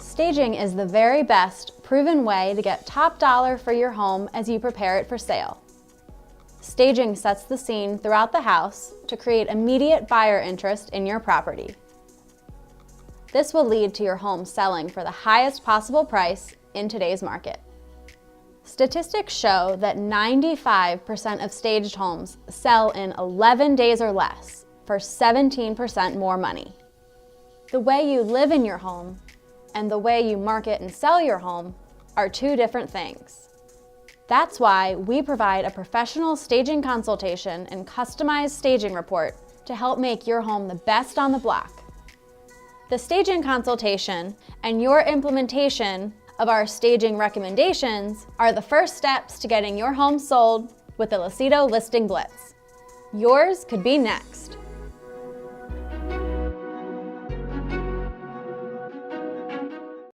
Staging is the very best proven way to get top dollar for your home as you prepare it for sale. Staging sets the scene throughout the house to create immediate buyer interest in your property. This will lead to your home selling for the highest possible price in today's market. Statistics show that 95% of staged homes sell in 11 days or less for 17% more money. The way you live in your home and the way you market and sell your home are two different things. That's why we provide a professional staging consultation and customized staging report to help make your home the best on the block. The staging consultation and your implementation of our staging recommendations are the first steps to getting your home sold with the Lucido Listing Blitz. Yours could be next.